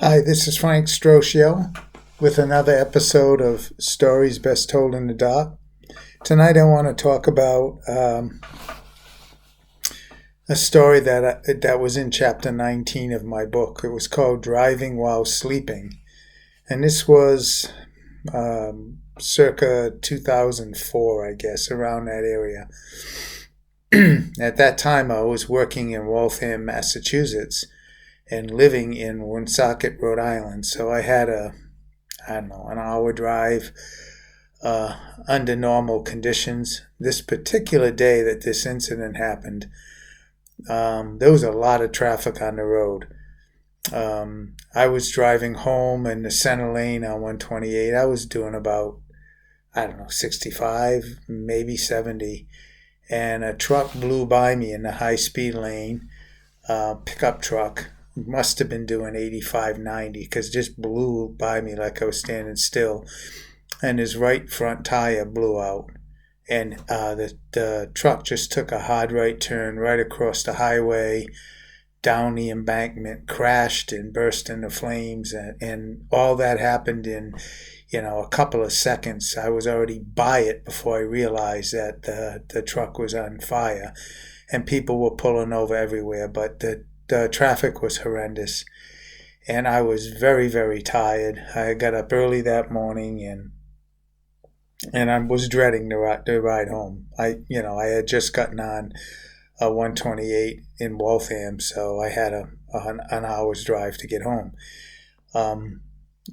Hi, this is Frank Strocio with another episode of Stories Best Told in the Dark. Tonight I want to talk about a story that was in chapter 19 of my book. It was called Driving While Sleeping. And this was circa 2004, I guess, around that area. At that time I was working in Waltham, Massachusetts, and living in Woonsocket, Rhode Island. So I had an hour drive under normal conditions. This particular day that this incident happened, there was a lot of traffic on the road. I was driving home in the center lane on 128. I was doing about, 65, maybe 70. And a truck blew by me in the high-speed lane, pickup truck. Must have been doing 85, 90 because it just blew by me like I was standing still. And his right front tire blew out. And the truck just took a hard right turn right across the highway, down the embankment, crashed and burst into flames. And all that happened in, a couple of seconds. I was already by it before I realized that the truck was on fire. And people were pulling over everywhere. But the traffic was horrendous, and I was very, very tired. I got up early that morning, and I was dreading the ride home. I had just gotten on a 128 in Waltham, so I had an hour's drive to get home.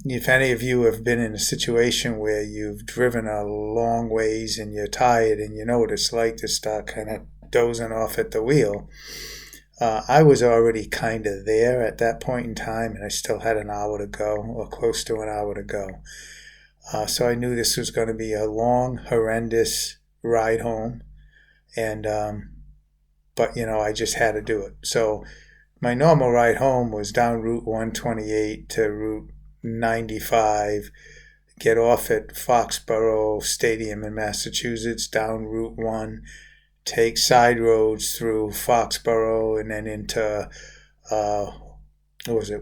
If any of you have been in a situation where you've driven a long ways and you're tired and you know what it's like to start kind of dozing off at the wheel, I was already kind of there at that point in time, and I still had an hour to go, or close to an hour to go. So I knew this was going to be a long, horrendous ride home, but I just had to do it. So my normal ride home was down Route 128 to Route 95, get off at Foxborough Stadium in Massachusetts, down Route 1, take side roads through Foxborough and then into,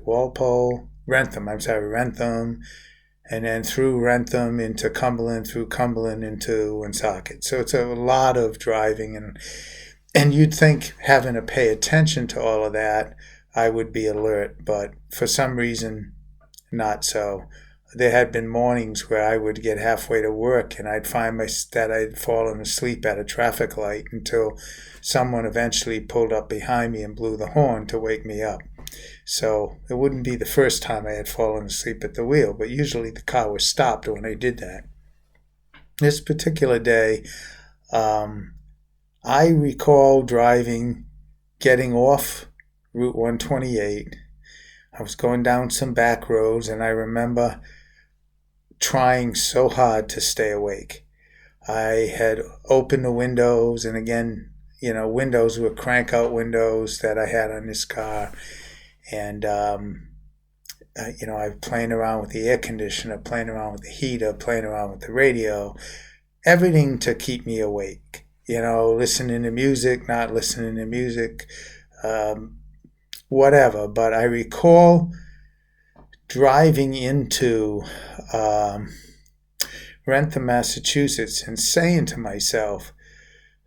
Walpole? Rentham, and then through Rentham into Cumberland, through Cumberland into Woonsocket. So it's a lot of driving, and you'd think having to pay attention to all of that, I would be alert, but for some reason, not so. There had been mornings where I would get halfway to work and I'd find that I'd fallen asleep at a traffic light until someone eventually pulled up behind me and blew the horn to wake me up. So it wouldn't be the first time I had fallen asleep at the wheel, but usually the car was stopped when I did that. This particular day, I recall getting off Route 128. I was going down some back roads, and I remember trying so hard to stay awake. I had opened the windows, and again, windows were crank-out windows that I had on this car, and I was playing around with the air conditioner, playing around with the heater, playing around with the radio, everything to keep me awake. Listening to music, not listening to music, whatever. But I recall driving into Rentham, Massachusetts, and saying to myself,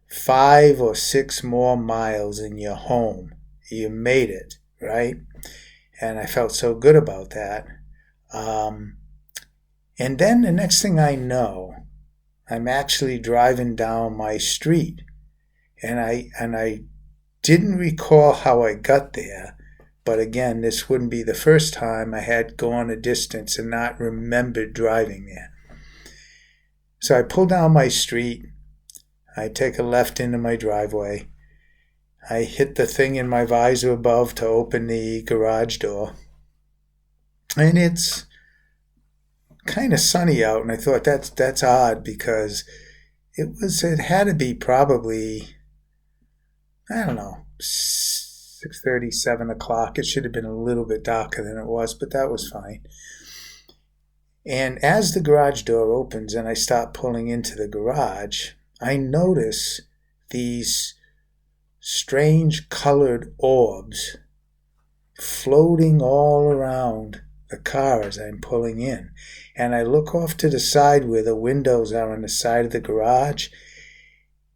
5 or 6 more miles and you're home. You made it, right? And I felt so good about that. And then the next thing I know, I'm actually driving down my street, and I didn't recall how I got there. But again, this wouldn't be the first time I had gone a distance and not remembered driving there. So I pull down my street. I take a left into my driveway. I hit the thing in my visor above to open the garage door. And it's kind of sunny out, and I thought that's odd because it had to be probably, 6:30, 7 o'clock. It should have been a little bit darker than it was, but that was fine. And as the garage door opens and I start pulling into the garage, I notice these strange colored orbs floating all around the car as I'm pulling in. And I look off to the side where the windows are on the side of the garage,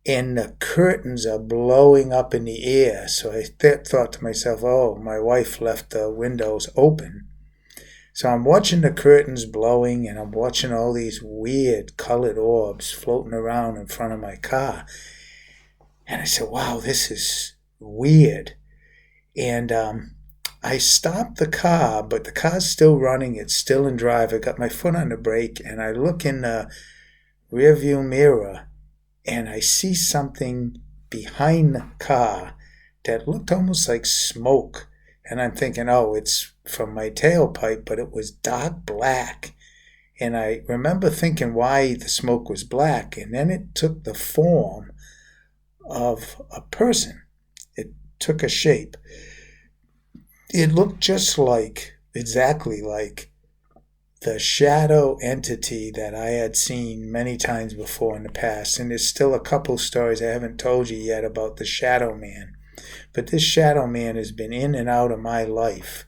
and the curtains are blowing up in the air. So I thought to myself, oh, my wife left the windows open. So I'm watching the curtains blowing, and I'm watching all these weird colored orbs floating around in front of my car. And I said, wow, this is weird. And I stopped the car, but the car's still running. It's still in drive. I got my foot on the brake, and I look in the rearview mirror, and I see something behind the car that looked almost like smoke. And I'm thinking, oh, it's from my tailpipe, but it was dark black. And I remember thinking why the smoke was black, and then it took the form of a person. It took a shape. It looked just like, exactly like, the shadow entity that I had seen many times before in the past. And there's still a couple stories I haven't told you yet about the shadow man. But this shadow man has been in and out of my life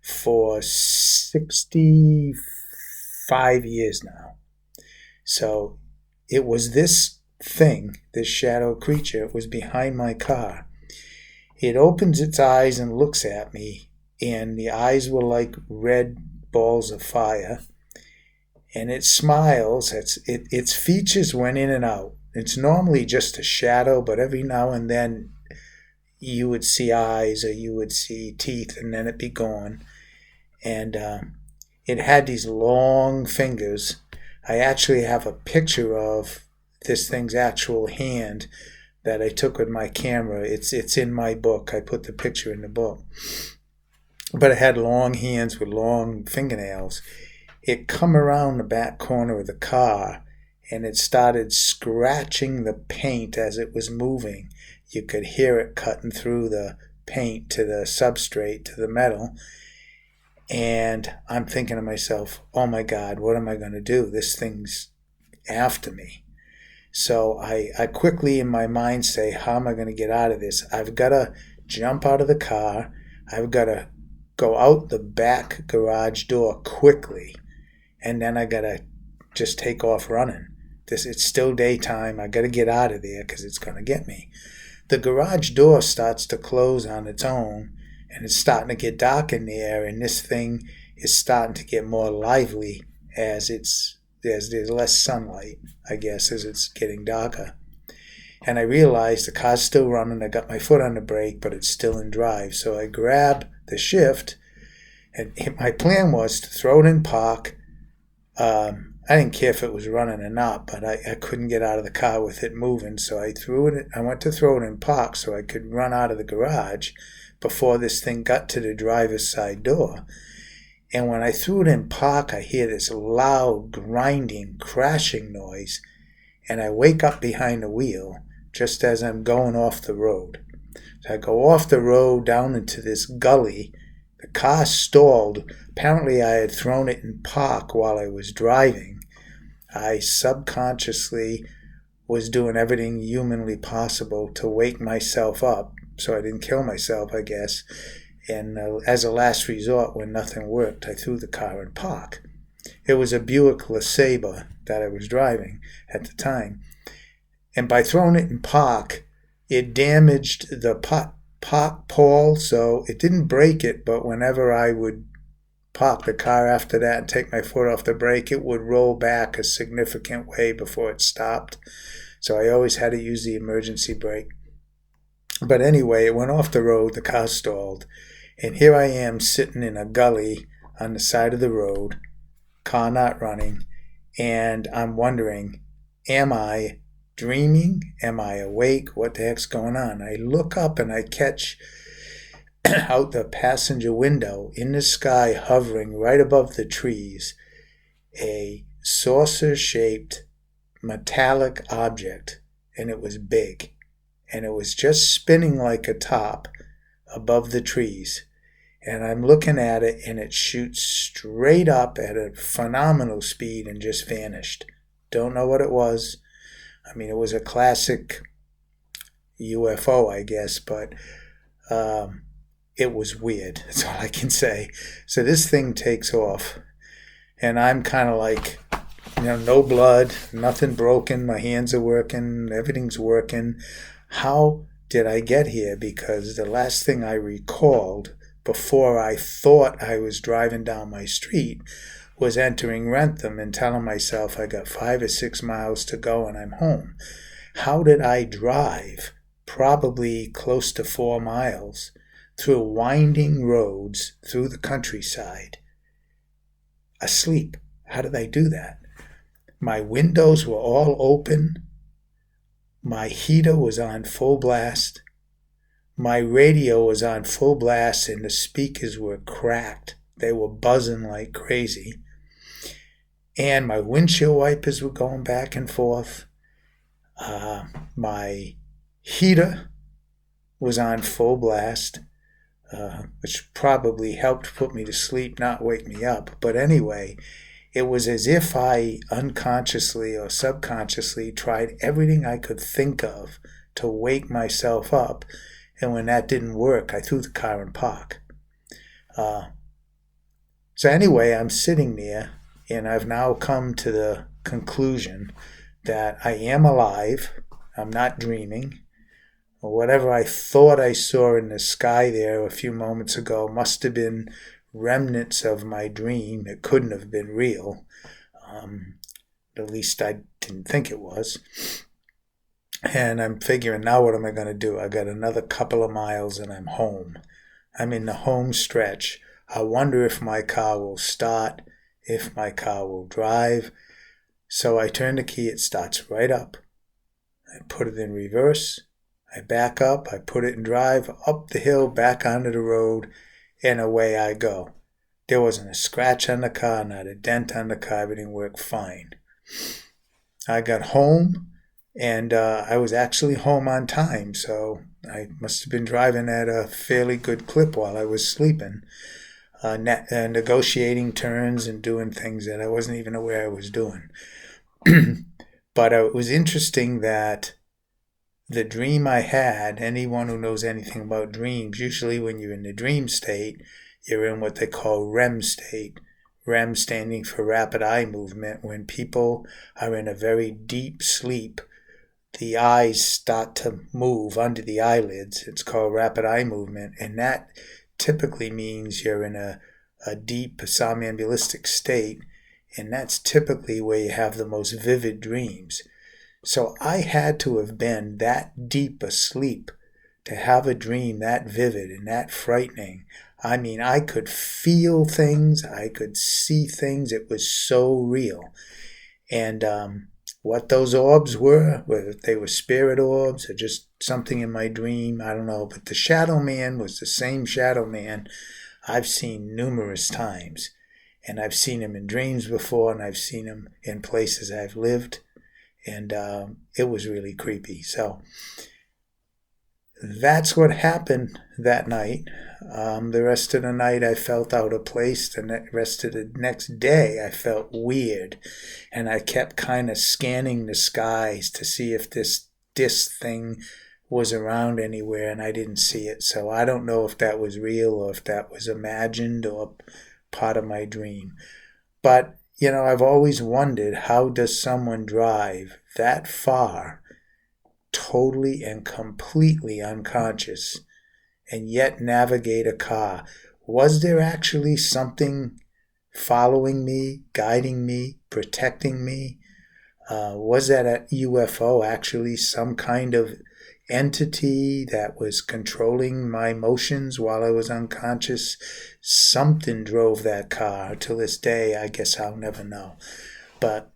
for 65 years now. So it was this thing, this shadow creature, it was behind my car. It opens its eyes and looks at me, and the eyes were like red balls of fire. And it smiles. Its features went in and out. It's normally just a shadow, but every now and then you would see eyes or you would see teeth, and then it'd be gone. And it had these long fingers. I actually have a picture of this thing's actual hand that I took with my camera. It's in my book. I put the picture in the book. But it had long hands with long fingernails. It come around the back corner of the car, and it started scratching the paint as it was moving. You could hear it cutting through the paint to the substrate, to the metal. And I'm thinking to myself, oh my God, what am I going to do? This thing's after me. So I quickly in my mind say, how am I going to get out of this? I've got to jump out of the car. I've got to go out the back garage door quickly. And then I got to just take off running. It's still daytime. I got to get out of there because it's going to get me. The garage door starts to close on its own, and it's starting to get dark in there, and this thing is starting to get more lively as there's less sunlight, I guess, as it's getting darker. And I realized the car's still running. I got my foot on the brake, but it's still in drive. So I grab the shift, and my plan was to throw it in park. I didn't care if it was running or not, but I couldn't get out of the car with it moving, so I went to throw it in park so I could run out of the garage before this thing got to the driver's side door. And when I threw it in park, I hear this loud, grinding, crashing noise, and I wake up behind the wheel just as I'm going off the road. So I go off the road down into this gully. The car stalled. Apparently I had thrown it in park while I was driving. I subconsciously was doing everything humanly possible to wake myself up so I didn't kill myself, I guess. And as a last resort, when nothing worked, I threw the car in park. It was a Buick LeSabre that I was driving at the time. And by throwing it in park, it damaged the park pole, so it didn't break it, but whenever I would park the car after that and take my foot off the brake, it would roll back a significant way before it stopped. So I always had to use the emergency brake. But anyway, it went off the road, the car stalled, and here I am sitting in a gully on the side of the road, car not running, and I'm wondering, am I dreaming? Am I awake? What the heck's going on? I look up and I catch out the passenger window in the sky, hovering right above the trees, a saucer-shaped metallic object, and it was big, and it was just spinning like a top above the trees. And I'm looking at it, and it shoots straight up at a phenomenal speed and just vanished. Don't know what it was. I mean, it was a classic UFO, I guess, but it was weird. That's all I can say. So this thing takes off, and I'm kind of like, no blood, nothing broken. My hands are working. Everything's working. How did I get here? Because the last thing I recalled before I thought I was driving down my street was entering Rentham and telling myself I got 5 or 6 miles to go and I'm home. How did I drive probably close to 4 miles through winding roads through the countryside asleep? How did I do that? My windows were all open. My heater was on full blast. My radio was on full blast and the speakers were cracked. They were buzzing like crazy. And my windshield wipers were going back and forth. My heater was on full blast, which probably helped put me to sleep, not wake me up. But anyway, it was as if I unconsciously or subconsciously tried everything I could think of to wake myself up. And when that didn't work, I threw the car in park. So anyway, I'm sitting there, and I've now come to the conclusion that I am alive. I'm not dreaming. Whatever I thought I saw in the sky there a few moments ago must have been remnants of my dream. It couldn't have been real. At least I didn't think it was. And I'm figuring, now what am I going to do? I got another couple of miles and I'm home. I'm in the home stretch. I wonder if my car will start, if my car will drive. So I turn the key, it starts right up. I put it in reverse. I back up, I put it in drive, up the hill, back onto the road, and away I go. There wasn't a scratch on the car, not a dent on the car. Everything worked fine. I got home, and I was actually home on time, so I must have been driving at a fairly good clip while I was sleeping, negotiating turns and doing things that I wasn't even aware I was doing. But it was interesting that the dream I had, anyone who knows anything about dreams, usually when you're in the dream state, you're in what they call REM state. REM standing for rapid eye movement. When people are in a very deep sleep, the eyes start to move under the eyelids. It's called rapid eye movement. And that typically means you're in a deep somnambulistic state. And that's typically where you have the most vivid dreams. So I had to have been that deep asleep to have a dream that vivid and that frightening. I mean, I could feel things. I could see things. It was so real. And what those orbs were, whether they were spirit orbs or just something in my dream, I don't know. But the Shadow Man was the same Shadow Man I've seen numerous times. And I've seen him in dreams before, and I've seen him in places I've lived. And it was really creepy. So that's what happened that night. The rest of the night I felt out of place. The rest of the next day I felt weird. And I kept kind of scanning the skies to see if this disc thing was around anywhere, and I didn't see it. So I don't know if that was real or if that was imagined or part of my dream. But I've always wondered, how does someone drive that far, totally and completely unconscious, and yet navigate a car? Was there actually something following me, guiding me, protecting me? Was that a UFO actually some kind of entity that was controlling my motions while I was unconscious? Something drove that car. To this day, I guess I'll never know. But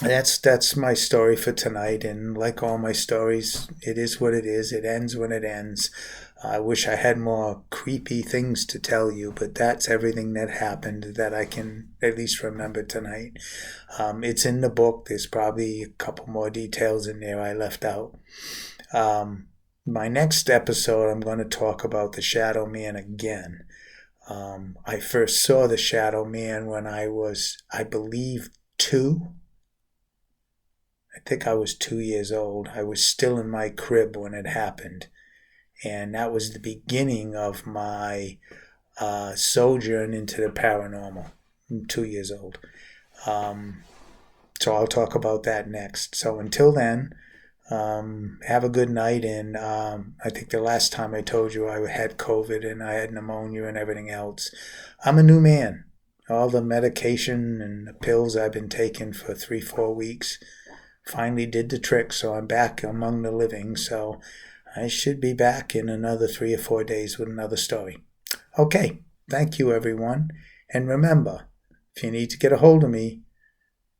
that's my story for tonight. And like all my stories, it is what it is. It ends when it ends. I wish I had more creepy things to tell you, but that's everything that happened that I can at least remember tonight. It's in the book. There's probably a couple more details in there I left out. My next episode, I'm going to talk about the Shadow Man again. I first saw the Shadow Man when I was, I believe, 2. I think I was 2 years old. I was still in my crib when it happened. And that was the beginning of my sojourn into the paranormal. I'm 2 years old. So I'll talk about that next. So until then, have a good night. And I think the last time I told you I had COVID and I had pneumonia and everything else. I'm a new man. All the medication and the pills I've been taking for 3-4 weeks finally did the trick. So I'm back among the living. So I should be back in another 3 or 4 days with another story. Okay. Thank you, everyone. And remember, if you need to get a hold of me,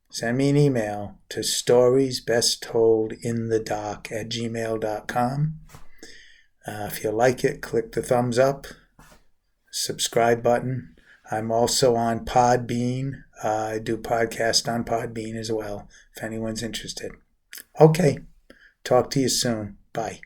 send me an email to storiesbesttoldinthedark@gmail.com. If you like it, click the thumbs up, subscribe button. I'm also on Podbean. I do podcast on Podbean as well, if anyone's interested. Okay, talk to you soon. Bye.